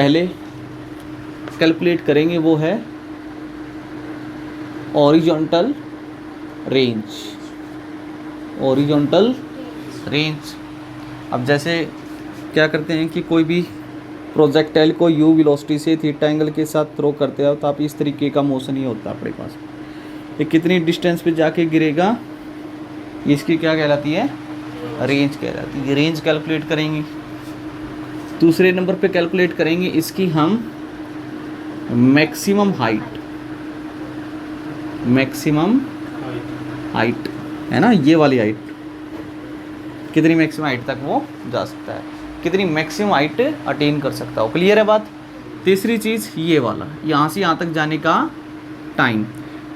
पहले कैलकुलेट करेंगे वो है हॉरिजॉन्टल रेंज। Horizontal range. अब जैसे क्या करते हैं कि कोई भी प्रोजेक्टाइल को यू वेलोसिटी से थीटा एंगल के साथ थ्रो करते हो तो आप इस तरीके का मोशन ही होता है अपने पास। ये कितनी डिस्टेंस पे जाके गिरेगा, इसकी क्या कहलाती है, रेंज कहलाती है। रेंज कैलकुलेट करेंगे। दूसरे नंबर पे कैलकुलेट करेंगे इसकी हम मैक्सिमम हाइट। मैक्सिमम हाइट है ना, ये वाली हाइट, कितनी मैक्सिमम हाइट तक वो जा सकता है, कितनी मैक्सिमम हाइट अटेन कर सकता हो। क्लियर है बात। तीसरी चीज़ ये वाला, यहाँ से यहाँ तक जाने का टाइम,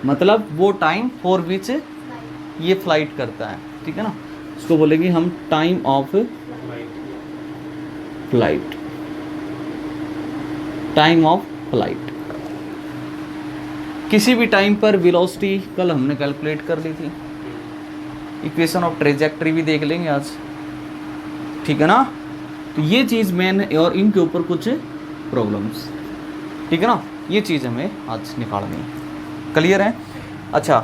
मतलब वो टाइम फॉर विच ये फ्लाइट करता है, ठीक है ना, इसको बोलेंगे हम time of flight. Time of flight. किसी भी टाइम पर वेलोसिटी कल हमने कैलकुलेट कर ली थी। इक्वेशन ऑफ ट्रेजेक्टरी भी देख लेंगे आज, ठीक है ना। तो ये चीज़ मेन है और इनके ऊपर कुछ प्रॉब्लम्स, ठीक है ना, ये चीज़ हमें आज निकालनी है। क्लियर है। अच्छा,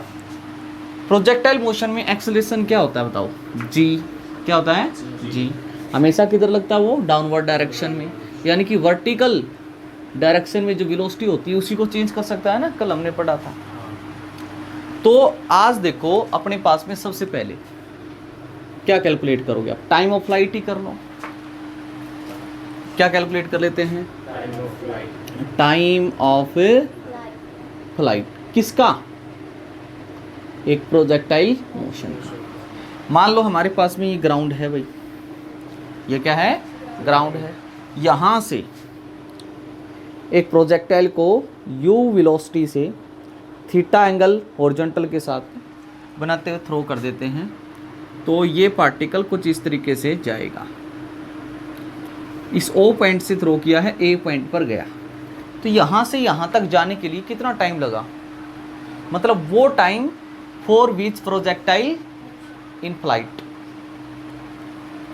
प्रोजेक्टाइल मोशन में एक्सेलरेशन क्या होता है बताओ। जी क्या होता है, जी हमेशा किधर लगता है वो, डाउनवर्ड डायरेक्शन में, यानी कि वर्टिकल डायरेक्शन में जो वेलोसिटी होती है उसी को चेंज कर सकता है ना, कल हमने पढ़ा था। तो आज देखो अपने पास में सबसे पहले क्या कैलकुलेट करोगे आप, टाइम ऑफ फ्लाइट ही कर लो। क्या कैलकुलेट कर लेते हैं, टाइम ऑफ फ्लाइट। किसका, एक प्रोजेक्टाइल मोशन का। मान लो हमारे पास में ये ग्राउंड है भाई, ये क्या है, ग्राउंड है। यहाँ से एक प्रोजेक्टाइल को u वेलोसिटी से थीटा एंगल हॉरिजॉन्टल के साथ बनाते हुए थ्रो कर देते हैं, तो ये पार्टिकल कुछ इस तरीके से जाएगा। इस O पॉइंट से थ्रो किया है, A पॉइंट पर गया, तो यहाँ से यहाँ तक जाने के लिए कितना टाइम लगा, मतलब वो time for which projectile in flight,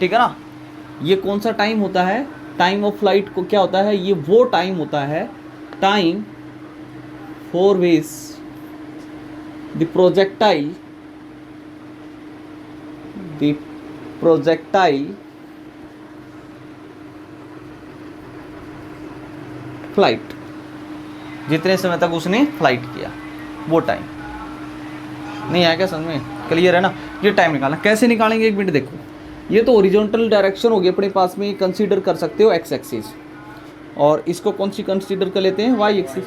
ठीक है ना। ये कौन सा टाइम होता है, टाइम ऑफ फ्लाइट को क्या होता है, ये वो टाइम होता है, time for which the projectile flight, जितने समय तक उसने फ्लाइट किया वो टाइम। नहीं आया क्या समझ में, क्लियर है ना। ये टाइम निकालना, कैसे निकालेंगे, एक मिनट देखो। ये तो ओरिजेंटल डायरेक्शन होगी अपने पास में, कंसीडर कर सकते हो एक्स एक्सिस, और इसको कौन सी कंसीडर कर लेते हैं, वाई एक्सिस।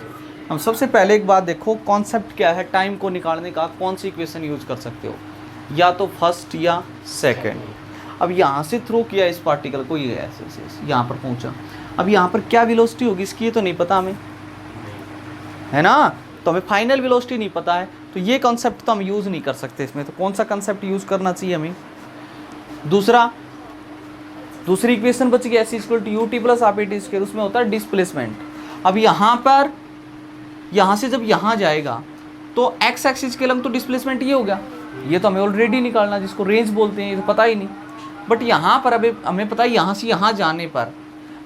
हम सबसे पहले एक बात देखो, कॉन्सेप्ट क्या है, टाइम को निकालने का कौन सी इक्वेशन यूज कर सकते हो, या तो फर्स्ट या सेकंड। अब यहाँ से थ्रो किया इस पार्टिकल को, ये ऐसे यहाँ पर पहुँचा, अब यहाँ पर क्या वेलोसिटी होगी इसकी ये तो नहीं पता हमें, है ना, तो हमें फाइनल वेलोसिटी नहीं पता है, तो ये कॉन्सेप्ट तो हम यूज़ नहीं कर सकते इसमें। तो कौन सा कॉन्सेप्ट यूज़ करना चाहिए हमें, दूसरी इक्वेशन बच गई, S equal to U T plus आप टी स्क्वायर, उसमें होता है डिस्प्लेसमेंट। अब यहाँ पर, यहाँ से जब यहाँ जाएगा तो एक्स एक्सिस के लंग तो डिस्प्लेसमेंट ये हो गया, ये तो हमें ऑलरेडी निकालना, जिसको रेंज बोलते हैं, ये तो पता ही नहीं। बट यहाँ पर अभी हमें पता है, यहाँ से यहाँ जाने पर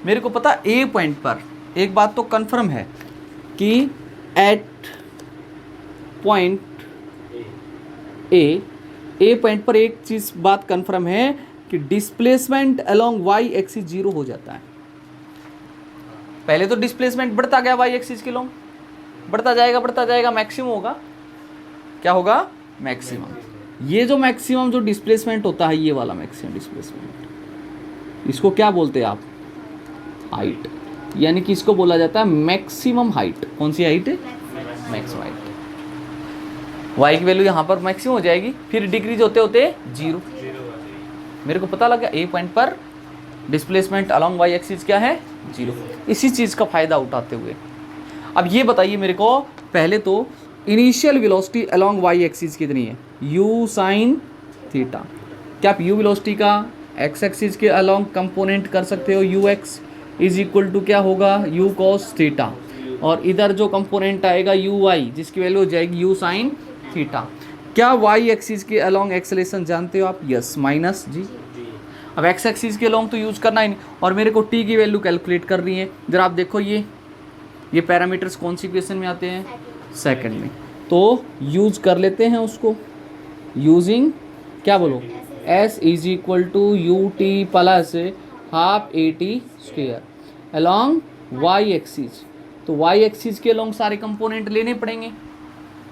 मेरे को पता ए पॉइंट पर एक बात तो कन्फर्म है कि एट पॉइंट ए पॉइंट पर एक चीज़ बात कन्फर्म है कि डिस्प्लेसमेंट अलोंग वाई एक्सिस 0 हो जाता है। पहले तो डिस्प्लेसमेंट बढ़ता गया वाई एक्सिस के लॉन्ग, बढ़ता जाएगा, मैक्सिमम होगा, क्या होगा, मैक्सिमम। ये जो मैक्सिमम जो डिस्प्लेसमेंट होता है, ये वाला मैक्सिमम डिस्प्लेसमेंट, इसको क्या बोलते हैं आप, हाइट, यानी कि इसको बोला जाता है मैक्सिमम हाइट। कौन सी हाइट, मैक्सिमम हाइट। वाई की वैल्यू यहाँ पर मैक्सिमम हो जाएगी, फिर डिक्रीज होते होते 0। मेरे को पता लगा ए पॉइंट पर डिस्प्लेसमेंट अलोंग वाई एक्सिस क्या है, 0। इसी चीज़ का फ़ायदा उठाते हुए अब ये बताइए मेरे को, पहले तो initial velocity along Y axis कितनी है, u साइन थीटा। क्या आप u वेलोसिटी का x एक्सिस के अलोंग कंपोनेंट कर सकते हो, ux इज इक्वल टू क्या होगा, u cos थीटा, और इधर जो कंपोनेंट आएगा uy, जिसकी वैल्यू हो जाएगी u साइन थीटा। क्या y एक्सिस के अलोंग एक्सेलरेशन जानते हो आप, यस, माइनस जी। अब एक्स एक्सिस के लॉन्ग तो यूज़ करना ही नहीं, और मेरे को टी की वैल्यू कैलकुलेट कर रही है। जरा आप देखो ये पैरामीटर्स कौन सी इक्वेशन में आते हैं, सेकंड में, तो यूज कर लेते हैं उसको। यूजिंग क्या बोलो, S is equal to U T plus half A T square along Y axis. तो वाई एक्सिस के लॉन्ग सारे कंपोनेंट लेने पड़ेंगे,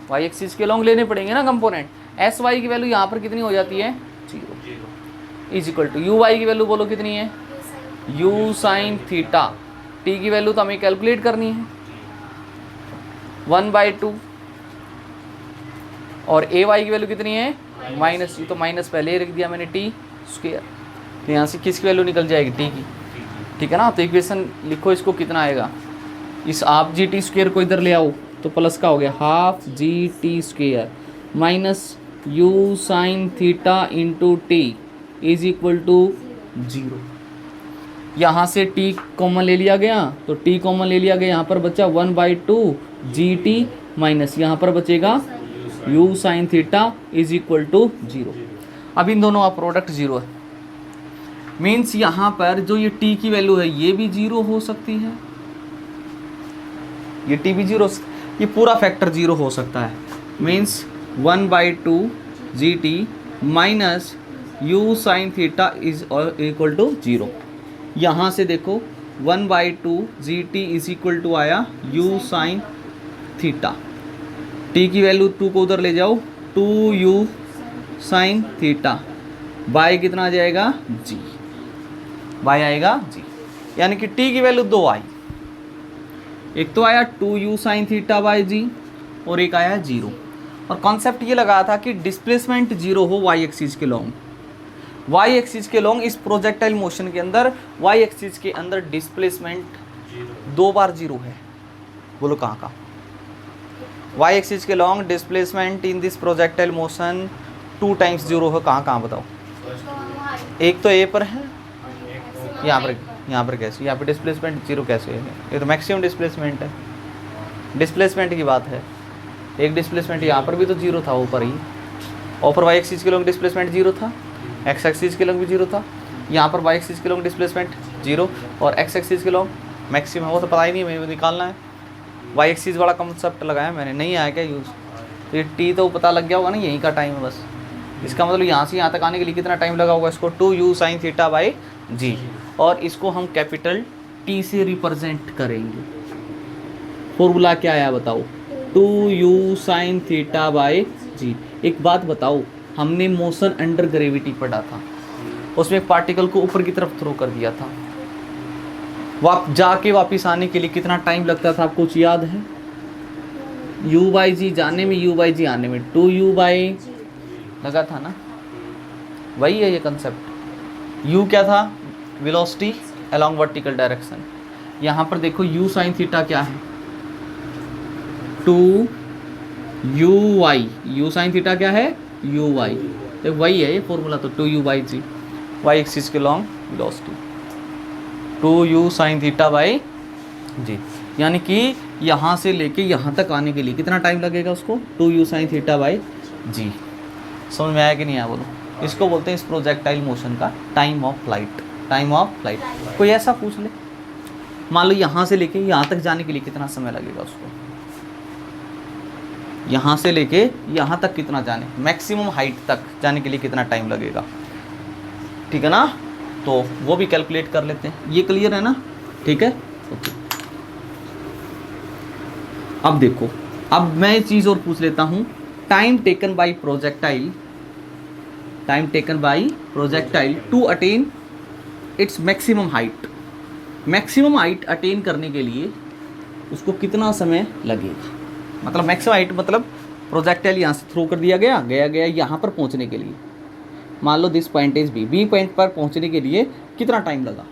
वाई एक्सिस के लॉन्ग लेने पड़ेंगे ना कंपोनेंट। एस वाई की वैल्यू यहाँ पर कितनी हो जाती है, 0 is equal to U Y की वैल्यू बोलो कितनी है, यू साइन थीटा। टी की वैल्यू तो हमें कैलकुलेट करनी है 1/2, और ए वाई की वैल्यू कितनी है माइनस, तो माइनस पहले ही रख दिया मैंने टी स्क्वायर, तो यहाँ से किसकी वैल्यू निकल जाएगी, टी की, ठीक है ना। तो इक्वेशन लिखो इसको, कितना आएगा, इस हाफ जी टी स्क्वायर को इधर ले आओ तो प्लस का हो गया half G T square minus U sine theta into T is equal to 0। यहाँ से t कॉमन ले लिया गया, तो t कॉमन ले लिया गया, यहाँ पर बचा 1/2 जी टी माइनस यहाँ पर बचेगा u sine theta is equal to 0। अब इन दोनों का प्रोडक्ट 0 है, मीन्स यहाँ पर जो ये t की वैल्यू है ये भी 0 हो सकती है, ये t भी 0, ये पूरा फैक्टर 0 हो सकता है। Means 1/2 G T minus U sine theta is equal to 0। यहाँ से देखो 1/2 G T is equal to आया u साइन थीटा, t की वैल्यू 2 को उधर ले जाओ, 2u साइन थीटा बाय कितना आ जाएगा g, बाय आएगा g, यानी कि t की वैल्यू 2 आई, एक तो आया 2u sine theta bye g और एक आया 0। और कॉन्सेप्ट ये लगा था कि डिस्प्लेसमेंट 0 हो y एक्सिस के लॉन्ग, y एक्सिस के लॉन्ग इस प्रोजेक्टाइल मोशन के अंदर y एक्सिस के अंदर डिस्प्लेसमेंट 2 बार 0 है, बोलो कहाँ का, y एक्सिस के long displacement in this projectile motion 2 times 0 है, कहाँ कहाँ बताओ, एक तो a पर है, यहाँ पर कैसे, यहाँ पे डिस्प्लेसमेंट 0 कैसे है, ये तो मैक्सिमम डिस्प्लेसमेंट है, डिस्प्लेसमेंट की बात है, एक डिस्प्लेसमेंट यहाँ पर भी तो 0 था ऊपर ही, और पर y एक्सिस के लॉन्ग डिस्प्लेसमेंट 0 था, x एक्सिस के लॉन्ग भी 0 था, यहाँ पर y एक्सिस के लॉन्ग डिस्प्लेसमेंट 0 और x एक्सिस के लॉन्ग मैक्सिमम, वो तो पता ही नहीं, मेरे को निकालना है। y एक्सिस वाला कंसेप्ट लगाया मैंने, नहीं आया क्या यूज़, तो ये t तो पता लग गया होगा ना, यहीं का टाइम है बस, इसका मतलब यहाँ से यहाँ तक आने के लिए कितना टाइम लगा होगा, इसको 2u साइन थीटा बाई जी, और इसको हम कैपिटल T से रिप्रेजेंट करेंगे। फॉर्मूला क्या आया बताओ, 2u साइन थीटा बाई जी। एक बात बताओ, हमने मोशन अंडर ग्रेविटी पढ़ा था, उसमें पार्टिकल को ऊपर की तरफ थ्रो कर दिया था, जाके वापस आने के लिए कितना टाइम लगता था, आपको कुछ याद है, u बाई जी जाने में, u बाई जी आने में 2u बाई लगा था ना, वही है ये कंसेप्ट। u क्या था, वेलोसिटी अलोंग वर्टिकल डायरेक्शन, यहाँ पर देखो u साइन थीटा क्या है, 2u u साइन थीटा क्या है, u तो वही है ये फॉर्मूला, तो 2u by G, y axis के along velocity 2u sine theta by G, यानी कि यहाँ से लेके यहाँ तक आने के लिए कितना टाइम लगेगा उसको, 2u साइन थीटा बाई जी। समझ में आया कि नहीं आया बोलो, इसको बोलते हैं इस प्रोजेक्टाइल मोशन का time of flight, time of flight. कोई ऐसा पूछ ले, मान लो यहाँ से लेके यहाँ तक जाने के लिए कितना समय लगेगा उसको, यहाँ से लेके यहाँ तक कितना जाने, मैक्सिमम हाइट तक जाने के लिए कितना टाइम लगेगा, ठीक है ना, तो वो भी कैलकुलेट कर लेते हैं। ये क्लियर है ना, ठीक है। ओके, अब देखो, अब मैं एक चीज़ और पूछ लेता हूँ, time taken by projectile, time taken by projectile to attain its maximum height, maximum height attain करने के लिए उसको कितना समय लगेगा, मतलब मैक्सिमम हाइट मतलब प्रोजेक्टाइल यहाँ से थ्रो कर दिया गया, गया यहाँ पर पहुँचने के लिए, मान लो this point is B point पर पहुँचने के लिए कितना टाइम लगा,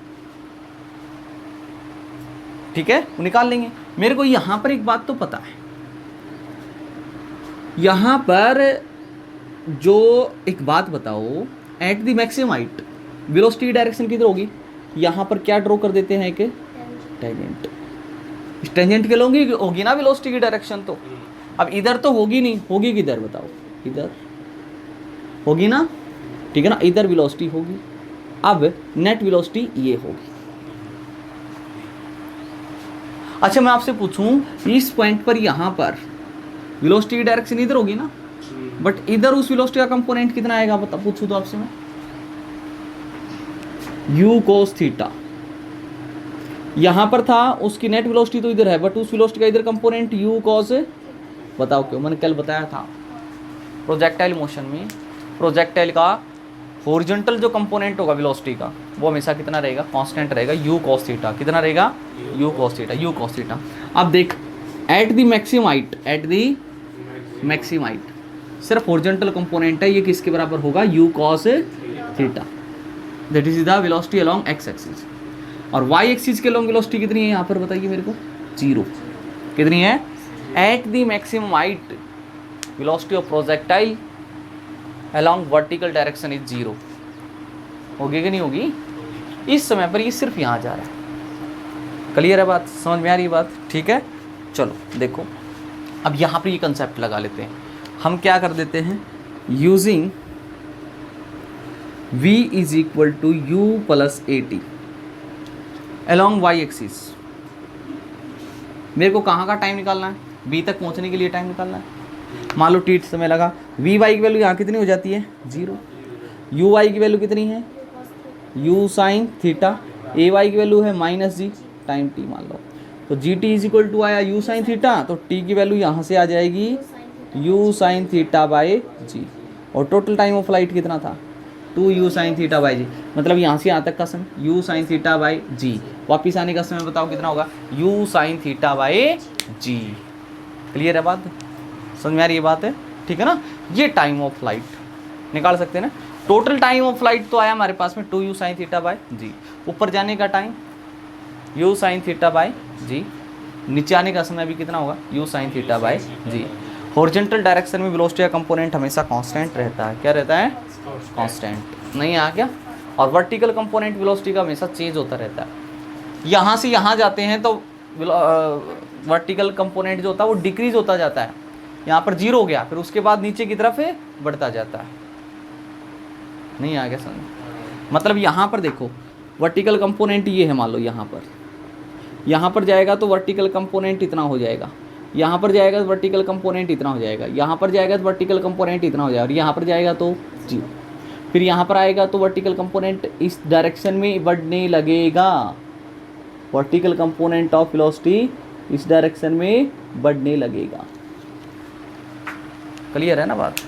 ठीक है, वो निकाल लेंगे। मेरे को यहाँ पर एक बात तो पता है, यहाँ पर जो एक बात बताओ, eight the maximum height velocity direction किधर होगी, यहाँ पर क्या ड्रॉ कर देते हैं कि टेंजेंट, इस टेंजेंट के लोगे होगी ना वेलोसिटी की डायरेक्शन, तो अब इधर तो होगी नहीं, होगी किधर बताओ, इधर होगी ना, ठीक है ना, इधर वेलोसिटी होगी, अब नेट वेलोसिटी ये होगी। अच्छा मैं आपसे पूछूं, इस पॉइंट पर यहाँ पर वेलोसिटी की डायरेक्शन इधर होगी ना, बट इधर उस वेलोसिटी का कंपोनेंट कितना आएगा बता, पूछूं तो आपसे मैं, u cos थीटा। यहां पर था, उसकी नेट वेलोसिटी तो इधर है, बट उस वेलोसिटी का इधर कंपोनेंट u cos, बताओ क्यों? मैंने कल बताया था प्रोजेक्टाइल मोशन में प्रोजेक्टाइल का हॉरिजॉन्टल जो कंपोनेंट होगा वेलोसिटी का वो हमेशा कितना रहेगा? कांस्टेंट रहेगा, u cos थीटा। कितना रहेगा? u cos theta, u cos theta. अब देख, eight the maximum height, eight the maximum height सिर्फ हॉरिजॉन्टल कंपोनेंट है, ये किसके बराबर होगा? u cos theta. That is the velocity along x axis. और y एक्सिस के अलोंग वेलोसिटी कितनी है यहाँ पर बताइए मेरे को? 0। कितनी है? Eight the maximum height velocity of projectile along vertical direction is 0। होगी कि नहीं होगी? इस समय पर ये सिर्फ यहाँ जा रहा है। क्लियर है बात? समझ में आ रही है बात? ठीक है, चलो देखो अब यहाँ पर ये कंसेप्ट लगा लेते हैं। हम क्या कर देते हैं, using v is equal to u plus AT along y axis. मेरे को कहाँ का टाइम निकालना है? b तक पहुँचने के लिए टाइम निकालना है। मान लो t समय लगा, vy की वैल्यू यहाँ कितनी हो जाती है? 0। uy की वैल्यू कितनी है? u sine theta. ay की वैल्यू है -g टाइम t मान लो, तो gt इज इक्वल टू आया u साइन थीटा, तो t की वैल्यू यहाँ से आ जाएगी u sine theta by g। और टोटल टाइम ऑफ फ्लाइट कितना था? 2u साइन थीटा बाई जी। मतलब यहाँ से यहाँ तक का समय u sine theta by G. वापिस आने का समय बताओ कितना होगा? u sine theta by G. Clear है बात? समझ में आ रही है बात है? ठीक है ना? ये टाइम ऑफ फ्लाइट निकाल सकते हैं ना। टोटल टाइम ऑफ फ्लाइट तो आया हमारे पास में 2u साइन थीटा बाई जी। ऊपर जाने का time u sine theta by G. नीचे आने का समय भी कितना होगा? u sine theta by G. Horizontal direction में वेलोसिटी का कंपोनेंट हमेशा कांस्टेंट रहता है। क्या रहता है? कांस्टेंट। नहीं आ गया? और वर्टिकल कंपोनेंट वेलोसिटी का हमेशा चेंज होता रहता है। यहाँ से यहाँ जाते हैं तो वर्टिकल कंपोनेंट जो होता है वो डिक्रीज होता जाता है। यहाँ पर 0 हो गया, फिर उसके बाद नीचे की तरफ बढ़ता जाता है। नहीं आ गया समझ? मतलब यहाँ पर देखो, वर्टिकल कंपोनेंट ये है, मान लो यहाँ पर जाएगा तो वर्टिकल कंपोनेंट इतना हो जाएगा, यहाँ पर जाएगा तो वर्टिकल कंपोनेंट इतना हो जाएगा, यहाँ पर जाएगा तो वर्टिकल कंपोनेंट इतना हो जाएगा, और यहाँ पर जाएगा तो 0। फिर यहाँ पर आएगा तो वर्टिकल कंपोनेंट इस डायरेक्शन में बढ़ने लगेगा। वर्टिकल कंपोनेंट ऑफ वेलोसिटी इस डायरेक्शन में बढ़ने लगेगा। क्लियर है ना बात?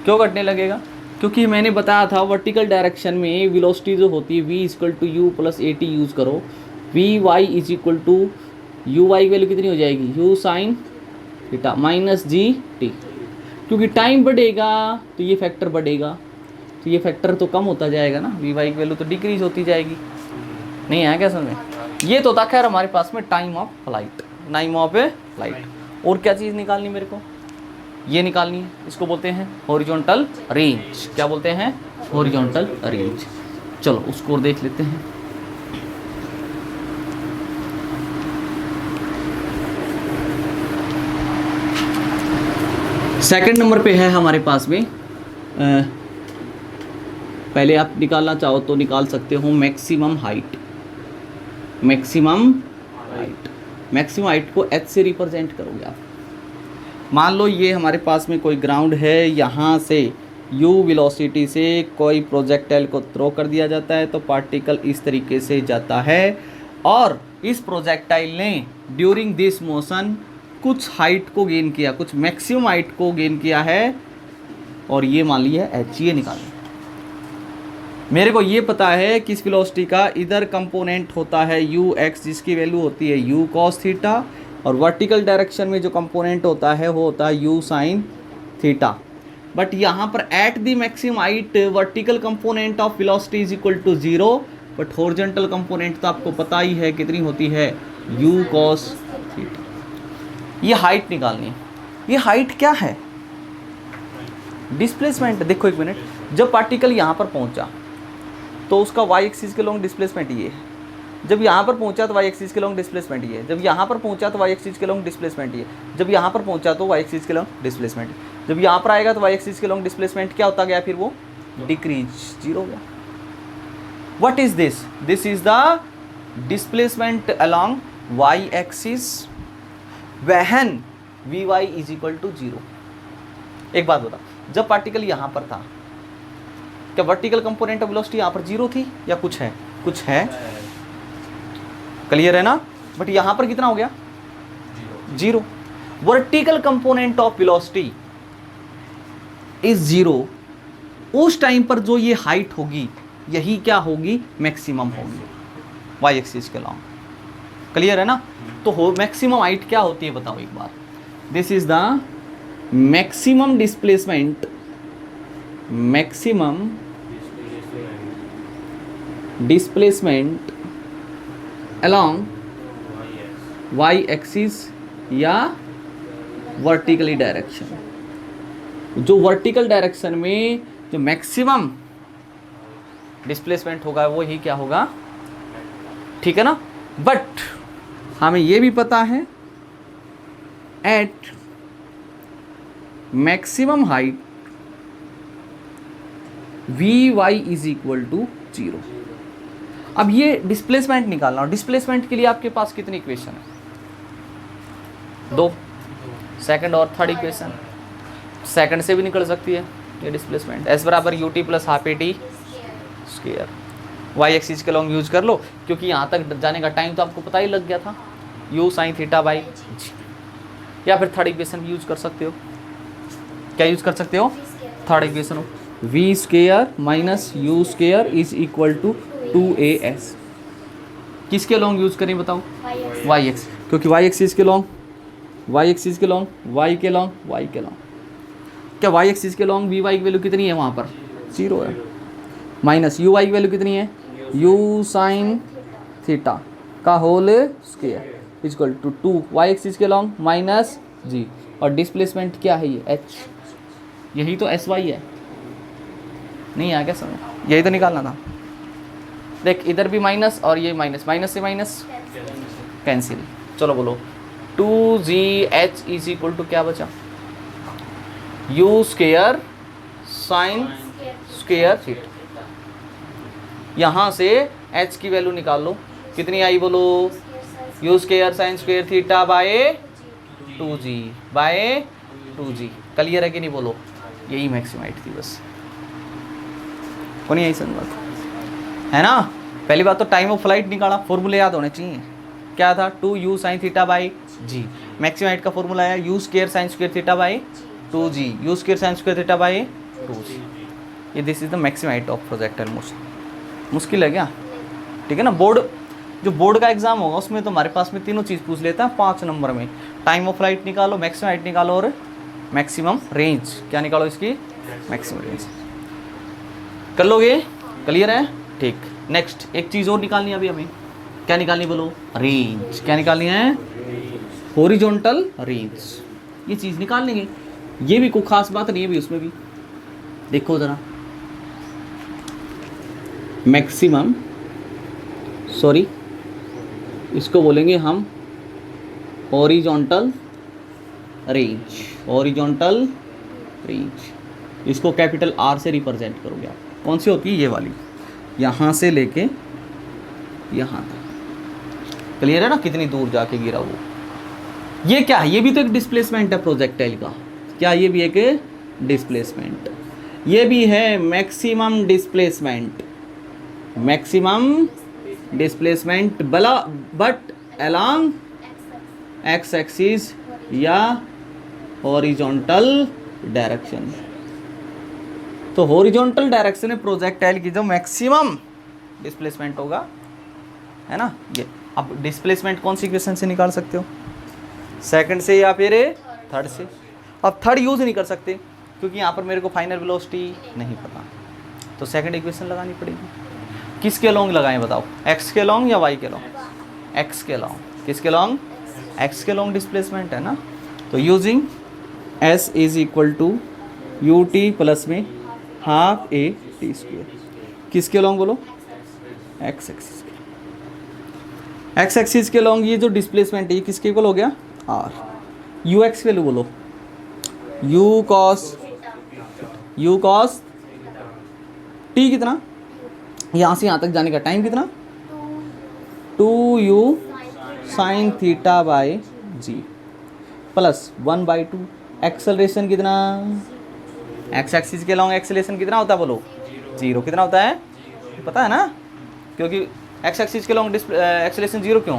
क्यों घटने लगेगा? क्योंकि मैंने बताया था वर्टिकल डायरेक्शन में वेलोसिटी जो होती है v equal to U plus AT use करो। vy is equal to uy की वैल्यू कितनी हो जाएगी? u sine theta minus gt। क्योंकि टाइम बढ़ेगा तो ये फैक्टर बढ़ेगा, तो ये फैक्टर तो कम होता जाएगा ना, vy की वैल्यू तो डिक्रीज होती जाएगी। नहीं है क्या समझ में? ये तो था खैर हमारे पास में time of flight, time of flight. और क्या चीज़ निकालनी मेरे को? ये निकालनी है, इसको बोलते हैं हॉरिजॉन्टल रेंज। क्या बोलते हैं? Horizontal range. चलो उसको देख लेते हैं। सेकंड नंबर पे है हमारे पास में, पहले आप निकालना चाहो तो निकाल सकते हो maximum height. Maximum height, maximum height को h से रिप्रेजेंट करोगे आप। मान लो ये हमारे पास में कोई ग्राउंड है, यहाँ से u वेलोसिटी से कोई प्रोजेक्टाइल को थ्रो कर दिया जाता है, तो पार्टिकल इस तरीके से जाता है, और इस प्रोजेक्टाइल ने ड्यूरिंग दिस मोशन कुछ हाइट को गेन किया, कुछ मैक्सिमम हाइट को गेन किया है, और ये मान लिया h। ये निकालें। मेरे को ये पता है कि इस वेलोसिटी का इधर कंपोनेंट होता है ux, जिसकी वैल्यू होती है u cos थीटा, और वर्टिकल डायरेक्शन में जो कंपोनेंट होता है वो होता है u sin थीटा। बट यहाँ पर at the maximum height vertical component of velocity is equal to 0, but horizontal component तो आपको पता ही है कितनी होती है, u cos थीटा। ये हाइट निकालनी है। ये हाइट क्या है? डिस्प्लेसमेंट। देखो एक मिनट, जब पार्टिकल यहाँ पर पहुँचा तो उसका y एक्सिस के लॉन्ग डिस्प्लेसमेंट ये है, जब यहाँ पर पहुँचा तो y एक्सिस के लॉन्ग डिस्प्लेसमेंट ये है, जब यहाँ पर पहुँचा तो y एक्सिस के लॉन्ग डिस्प्लेसमेंट ये, जब यहाँ पर पहुँचा तो y एक्सिस के लॉन्ग डिस्प्लेसमेंट, जब यहाँ पर आएगा तो y एक्सिस के लॉन्ग डिस्प्लेसमेंट क्या होता गया? फिर वो डिक्रीज, 0 हो गया। What is this? This is the displacement along Y axis when V Y is equal to 0। एक बात बता, जब पार्टिकल यहां पर था, क्या वर्टिकल कंपोनेंट ऑफ वेलोसिटी यहां पर 0 थी या कुछ है? कुछ है, क्लियर है ना? बट यहां पर कितना हो गया? 0। Vertical component of velocity is 0। उस टाइम पर जो ये हाइट होगी यही क्या होगी? मैक्सिमम होगी वाई एक्सिस के लॉन्ग। क्लियर है ना? तो हो मैक्सिमम हाइट क्या होती है बताओ एक बार। This is the maximum displacement, maximum displacement along Y axis या वर्टिकली डायरेक्शन। जो वर्टिकल डायरेक्शन में जो मैक्सिमम डिस्प्लेसमेंट होगा वो ही क्या होगा? ठीक है ना? बट हमें ये भी पता है at maximum height V Y is equal to 0। अब ये डिस्प्लेसमेंट निकालना, डिस्प्लेसमेंट के लिए आपके पास कितनी इक्वेशन है? 2, सेकंड और थर्ड इक्वेशन। सेकंड से भी निकल सकती है ये डिस्प्लेसमेंट, एस बराबर U T plus half A T square. Y axis के लॉन्ग यूज कर लो, क्योंकि यहाँ तक जाने का टाइम तो आपको पता ही लग गया था, यू साइन थीटा बाई जी। या फिर थर्ड इक्वेशन भी यूज कर सकते हो। क्या यूज कर सकते हो? थर्ड इक्वेशन हो, V square minus U square is equal to 2as। किसके लॉन्ग यूज करें बताओ? वाई एक्स, क्योंकि वाई एक्सिस के लॉन्ग, वाई एक्सिस के लॉन्ग, वाई के लॉन्ग, वाई के लॉन्ग। क्या वाई एक्सिस के लॉन्ग वी वाई की वैल्यू कितनी है? वहाँ पर 0 है। माइनस यू वाई की वैल्यू कितनी है? यू साइन थीटा का whole square equal to 2 Y axis के लॉन्ग माइनस जी। और डिस्प्लेसमेंट क्या है? ये एच, यही तो एस वाई है। नहीं आ गया समझ? यही तो निकालना था। देख इधर भी माइनस और ये माइनस, माइनस से माइनस कैंसिल। चलो बोलो 2gh इज इक्वल टू क्या बचा? You square sine square theta. यहाँ से h की वैल्यू निकाल लो, कितनी आई बोलो? U square sine square theta by 2g by 2g। Clear है कि नहीं बोलो? यही मैक्सिमम हाइट थी बस। को नहीं आई समझ बात है ना? पहली बात तो टाइम ऑफ फ्लाइट निकाला, फॉर्मूले याद होने चाहिए। क्या था? 2u sine theta by G. Maximum height का फॉर्मूला है U square sine square theta by 2g, U square sine square theta by 2g। ये this is the maximum height of projectile motion. मुश्किल है क्या? ठीक है ना? बोर्ड, जो बोर्ड का एग्जाम होगा उसमें तो हमारे पास में तीनों चीज़ पूछ लेता है 5 नंबर में। टाइम ऑफ फ्लाइट निकालो, मैक्सिमम हाइट निकालो और मैक्सिमम रेंज। क्या निकालो इसकी? Maximum range. कर लोगे? क्लियर है? ठीक। नेक्स्ट एक चीज़ और निकालनी है अभी हमें। क्या निकालनी बोलो? रेंज। क्या निकालनी है? Horizontal range. ये चीज़ निकाल लेंगे, ये भी कोई खास बात नहीं है भी उसमें भी। देखो ज़रा, मैक्सिमम, सॉरी इसको बोलेंगे हम हॉरिजॉन्टल रेंज। हॉरिजॉन्टल रेंज, इसको कैपिटल आर से रिप्रेजेंट करोगे आप। कौन सी होती है? ये वाली, यहाँ से लेके यहाँ तक। क्लियर है ना? कितनी दूर जाके गिरा वो। ये क्या है? ये भी तो एक डिस्प्लेसमेंट है प्रोजेक्टाइल का। क्या ये भी एक डिस्प्लेसमेंट? ये भी है मैक्सिमम डिस्प्लेसमेंट। मैक्सिमम डिस्प्लेसमेंट बला बट अलोंग एक्स एक्सिस या हॉरिजॉन्टल डायरेक्शन। तो हॉरिजॉन्टल डायरेक्शन में प्रोजेक्टाइल की जो मैक्सिमम डिस्प्लेसमेंट होगा, है ना ये। अब डिस्प्लेसमेंट कौन सी इक्वेशन से निकाल सकते हो? सेकंड से या फिर थर्ड से। अब थर्ड यूज नहीं कर सकते क्योंकि यहाँ पर मेरे को फाइनल वेलोसिटी नहीं पता, तो सेकंड इक्वेशन लगानी पड़ेगी। किसके लॉन्ग लगाएं बताओ? एक्स के लॉन्ग या वाई के लॉन्ग? एक्स के लॉन्ग। किसके लॉन्ग? एक्स के लॉन्ग डिस्प्लेसमेंट है ना। तो using S is equal to U T plus में हाफ ए टी स्क्वेयर। किसके लॉन्ग बोलो? एक्स एक्सिस के। एक्स एक्सिस के लॉन्ग ये जो डिस्प्लेसमेंट है ये किसके इक्वल हो गया? आर। यू एक्स वैल्यू बोलो? यू कॉस टी कितना? यहाँ से यहाँ तक जाने का टाइम कितना, 2u sine theta by G plus 1/2। Acceleration कितना, एक्स एक्सिस के अलॉन्ग एक्सेलरेशन कितना होता है बोलो, 0। कितना होता है पता है ना, क्योंकि एक्स एक्सिस के अलॉन्ग एक्सेलरेशन 0 क्यों,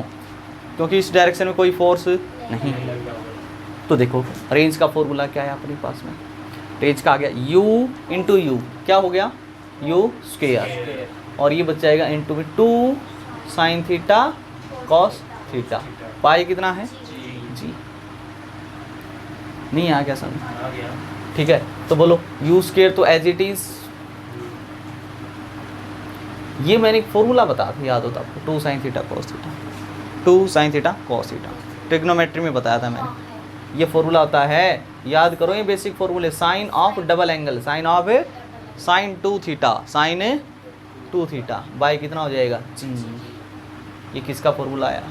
क्योंकि इस डायरेक्शन में कोई फोर्स नहीं। तो देखो रेंज का फॉर्मूला क्या है अपने पास में, रेंज का आ गया u इंटू यू, क्या हो गया u स्क्वायर, और ये बच जाएगा इंटू में 2 साइन थीटा कॉस थीटा, पाई कितना है जी। नहीं आ गया समझ, ठीक है। तो बोलो u स्क्वायर तो एज इट इज, ये मैंने एक फॉर्मूला बताया था, याद होता आपको, 2 sine theta cos theta, 2 sine theta cos theta, trigonometry में बताया था मैंने। ये फॉर्मूला होता है, याद करो ये बेसिक फॉर्मूले, sine of double angle, sine of sine 2 थीटा, साइन 2 थीटा बाई कितना हो जाएगा जी। ये किसका फॉर्मूला आया,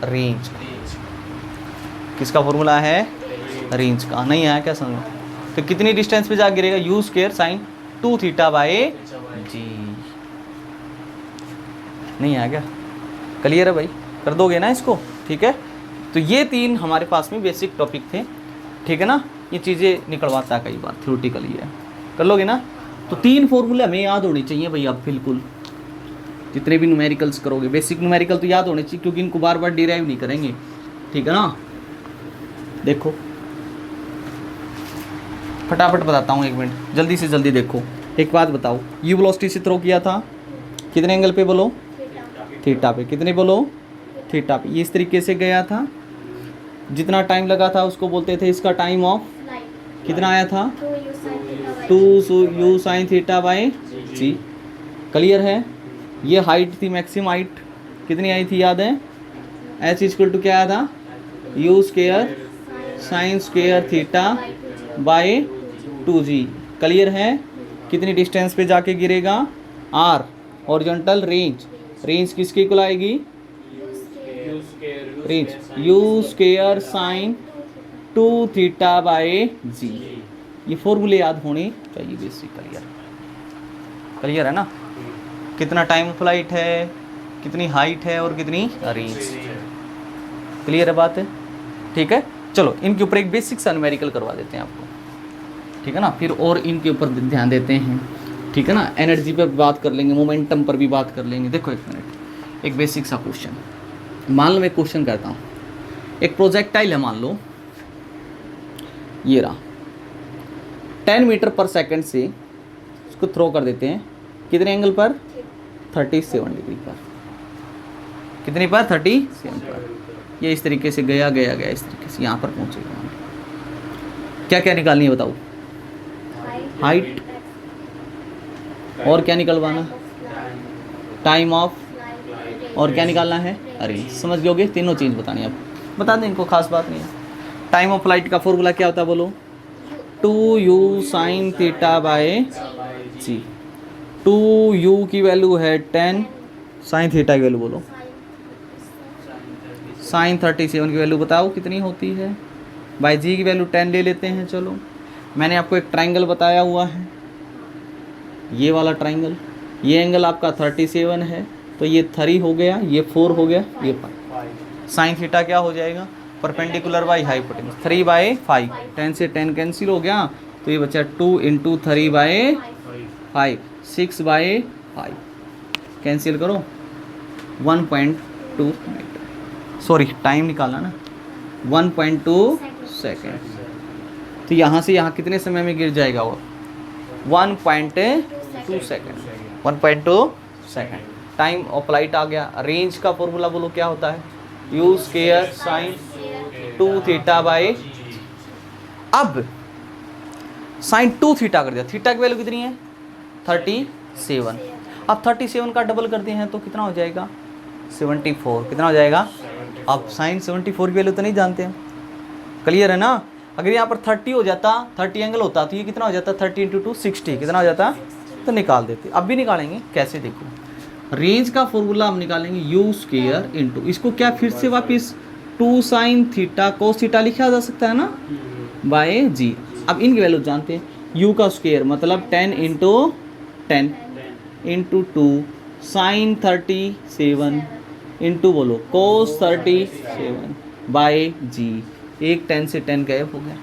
रेंज का। किसका फॉर्मूला है, रेंज का। नहीं आया क्या समझो, तो कितनी डिस्टेंस पे जा गिरेगा, u square sine 2 theta by G. नहीं आया क्या, क्लियर है भाई, कर दोगे ना इसको, ठीक है। तो ये 3 हमारे पास में बेसिक टॉपिक थे, ठीक है ना। ये चीज़ें निकलवाता है कई बार थ्योरेटिकली है, कर लोगे ना। तो 3 फॉर्मूले हमें याद होने चाहिए भाई, आप बिल्कुल जितने भी न्यूमेरिकल्स करोगे, बेसिक न्यूमेरिकल तो याद होने चाहिए, क्योंकि इनको बार बार डिराइव नहीं करेंगे, ठीक है ना। देखो फटाफट बताता हूँ, 1 मिनट जल्दी से जल्दी देखो। एक बात बताओ, यू वेलोसिटी से थ्रो किया था कितने एंगल पे बोलो, थीटा पे, कितने बोलो थीटा पे। ये इस तरीके से गया था, जितना टाइम लगा था उसको बोलते थे इसका टाइम ऑफ, कितना आया था 2u sine theta by G. Clear है। ये हाइट थी, मैक्सिमम हाइट कितनी आई थी याद है, एच इक्वल टू क्या आया था, u square sine square theta by 2g। Clear है। कितनी डिस्टेंस पे जाके गिरेगा, r। हॉरिजॉन्टल रेंज, रेंज किसकी इक्वल आएगी, range u square sine 2 theta by G. ये फॉर्मूले याद होने चाहिए बेसिक। क्लियर, क्लियर है ना। कितना टाइम ऑफ फ्लाइट है, कितनी हाइट है और कितनी रेंज, क्लियर है बात है, ठीक है। चलो इनके ऊपर एक बेसिक सा न्यूमेरिकल करवा देते हैं आपको, ठीक है ना, फिर और इनके ऊपर ध्यान देते हैं, ठीक है ना। एनर्जी पर बात कर लेंगे, मोमेंटम पर भी बात कर लेंगे। देखो 1 मिनट, एक बेसिक सा क्वेश्चन मान लो, मैं क्वेश्चन करता हूँ। एक प्रोजेक्टाइल है, मान लो ये रहा, 10 मीटर पर सेकंड से इसको थ्रो कर देते हैं, कितने एंगल पर, 37 डिग्री पर। कितनी पर, 37 पर। ये इस तरीके से गया गया गया, इस तरीके से यहाँ पर पहुँचेगा। क्या क्या निकालनी है बताओ, हाइट, और क्या निकलवाना, टाइम ऑफ, और क्या निकालना है, अरे समझ गए, तीनों चीज़ बतानी है। आप बता दें, इनको खास बात नहीं है। टाइम ऑफ फ्लाइट का फॉर्मूला क्या होता है बोलो, 2u sine theta by ji. 2u की वैल्यू है 10, साइन थीटा की वैल्यू बोलो, साइन 37 की वैल्यू बताओ कितनी होती है, बाई जी की वैल्यू 10 ले लेते हैं। चलो मैंने आपको एक ट्राइंगल बताया हुआ है, ये वाला ट्राइंगल, ये एंगल आपका 37 है, तो ये 3 हो गया, ये 4 हो गया, ये 5। साइन थीटा क्या हो जाएगा, परपेंडिकुलर बाई हाइपोटेन्यूज, 3 बाई 5, 10 से 10 कैंसिल हो गया, तो ये बचा 2 इंटू 3 बाई 5, 6 बाई 5, कैंसिल करो, 1.2 मीटर, सॉरी टाइम निकाला ना, 1.2 सेकेंड। तो यहाँ से यहाँ कितने समय में गिर जाएगा वो, 1.2 second, 1.2 second. Time of flight आ गया। रेंज का फॉर्मूला बोलो क्या होता है, u square sine 2 theta by. अब साइन 2 थीटा कर दिया, थीटा की वैल्यू कितनी है 37। अब 37 का डबल कर दिए हैं तो कितना हो जाएगा 74। कितना हो जाएगा, अब साइन 74 की वैल्यू तो नहीं जानते हैं, क्लियर है ना। अगर यहाँ पर 30 हो जाता, 30 एंगल होता तो ये कितना हो जाता, 30 इंटू 2 60, कितना हो जाता, तो निकाल देते। अब भी निकालेंगे, कैसे देखो, रेंज का फॉर्मूला हम निकालेंगे u स्क्वायर इंटू, इसको क्या फिर से वापस 2 साइन थीटा कोस थीटा लिखा जा सकता है ना, बाय जी। अब इनकी वैल्यू जानते हैं, u का स्क्वायर मतलब 10 इंटू 10 इंटू 2 साइन 37 इंटू बोलो कोस 37 बाय जी। एक 10 से 10 गायब हो गया।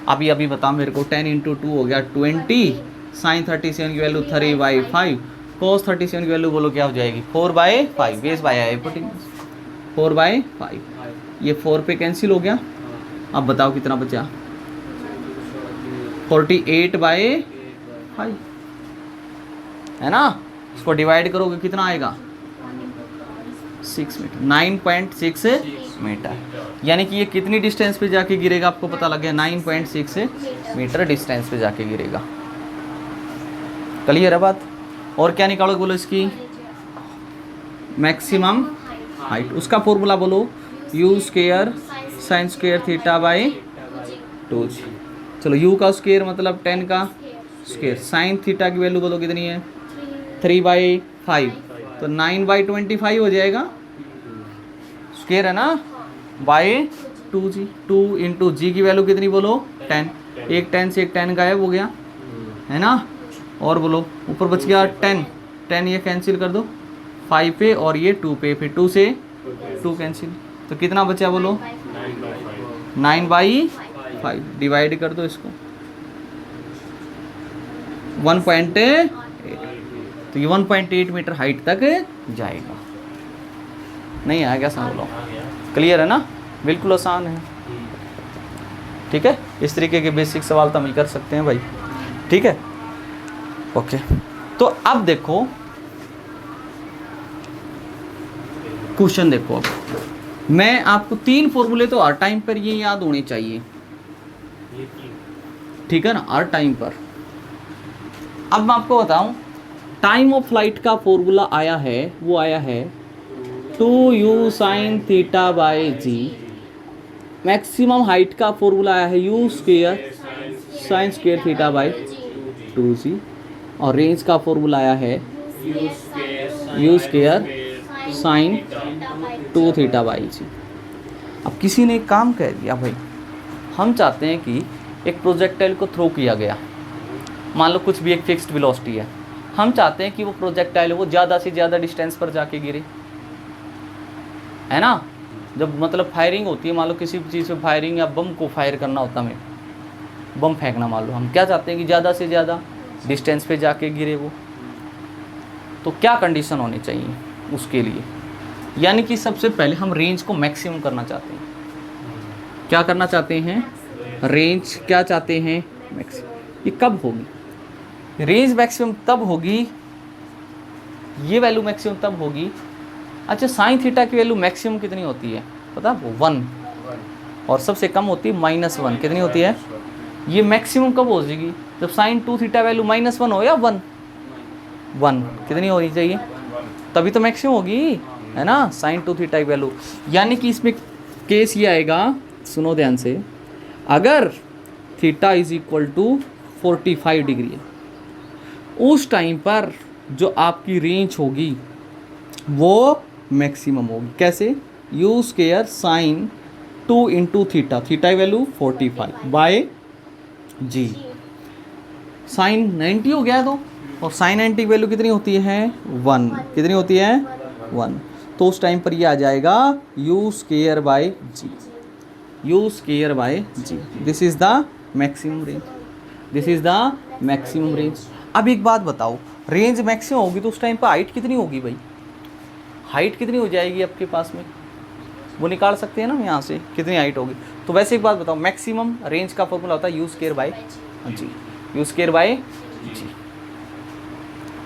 अभी अभी बता मेरे को 10 इंटू 2 हो गया 20, साइन 37 की वैल्यू 3/5, कोस 37 की वैल्यू बोलो क्या हो जाएगी 4/5, बेस बाय आई पुटिंग 4/5, ये 4 पे कैंसिल हो गया। अब बताओ कितना बचा 48/5 है ना। इसको डिवाइड करोगे कितना आएगा 6 मीटर, 9.6 मीटर। यानी कि ये कितनी डिस्टेंस पे जाके गिरेगा आपको पता लग गया 9.6 मीटर डिस्टेंस पे जाके गिरेगा। क्लियर है बात। और क्या निकालोगे बोलो इसकी मैक्सिमम हाइट, उसका फॉर्मूला बोलो u square sine square theta by 2g। चलो u का स्क्वायर मतलब 10 का स्क्वायर, साइन थीटा की वैल्यू बोलो कितनी है 3/5, तो 9/25 हो जाएगा, स्क्वायर है ना बाय 2g। 2 इंटू जी की वैल्यू कितनी बोलो 10, एक 10 से एक 10 गायब हो गया है ना। और बोलो ऊपर बच गया 10 ये कैंसिल कर दो 5 पे और ये 2 पे, फिर 2 से 2 कैंसिल, तो कितना बचा बोलो 9/5। डिवाइड कर दो इसको 1.8, तो ये 1.8 मीटर हाइट तक जाएगा। नहीं आया क्या समझ लो। क्लियर है ना, बिल्कुल आसान है। ठीक है, इस तरीके के बेसिक सवाल तो हम कर सकते हैं भाई। ठीक है, ओके। तो अब देखो क्वेश्चन देखो। अब मैं आपको 3 फॉर्मूले तो हर टाइम पर ये याद होने चाहिए, ठीक है ना, हर टाइम पर। अब मैं आपको बताऊं टाइम ऑफ फ्लाइट का फॉर्मूला आया है, वो आया है 2u sine theta by G. Maximum height का फॉर्मूला आया है u square sine square theta by 2g। और रेंज का फॉर्मूला आया है u square sine 2 theta by G. अब किसी ने एक काम कह दिया भाई, हम चाहते हैं कि एक प्रोजेक्टाइल को थ्रो किया गया, मान लो कुछ भी एक फिक्स्ड वेलोसिटी है, हम चाहते हैं कि वो प्रोजेक्टाइल वो ज़्यादा से ज़्यादा डिस्टेंस पर जाके गिरे, है ना। जब मतलब फायरिंग होती है, मान लो किसी चीज़ पे फायरिंग या बम को फायर करना होता है, बम फेंकना, मान लो हम क्या चाहते हैं कि ज़्यादा से ज़्यादा डिस्टेंस पे जाके गिरे वो, तो क्या कंडीशन होनी चाहिए उसके लिए। यानी कि सबसे पहले हम रेंज को मैक्सिमम करना चाहते हैं। क्या करना चाहते हैं, रेंज क्या चाहते हैं मैक्सिमम। ये कब होगी रेंज मैक्सिमम, तब होगी ये वैल्यू मैक्सिमम तब होगी। अच्छा, साइन थीटा की वैल्यू मैक्सिमम कितनी होती है पता है, 1, और सबसे कम होती है -1। कितनी होती है, ये मैक्सिमम कब हो जाएगी जब साइन 2 थीटा वैल्यू -1 हो या 1 कितनी होनी चाहिए, तभी तो मैक्सिमम होगी, है ना, साइन 2 थीटा की वैल्यू। यानी कि इसमें केस ये आएगा, सुनो ध्यान से, अगर theta is equal to 45 degree है, उस टाइम पर जो आपकी रेंज होगी वो मैक्सिमम होगी। कैसे, u square sine 2 into theta, theta की वैल्यू 45 बाय जी। साइन 90 हो गया तो, और साइन 90 की वैल्यू कितनी होती है 1, कितनी होती है 1, तो उस टाइम पर ये आ जाएगा u square by G, u square by G. This is the maximum range, this is the maximum range. अब एक बात बताओ, रेंज मैक्सिमम होगी तो उस टाइम पर हाइट कितनी होगी भाई, हाइट कितनी हो जाएगी आपके पास में, वो निकाल सकते हैं ना यहाँ से कितनी हाइट होगी। तो वैसे एक बात बताओ, मैक्सिमम रेंज का फॉर्मूला होता है u square by G, u square by G.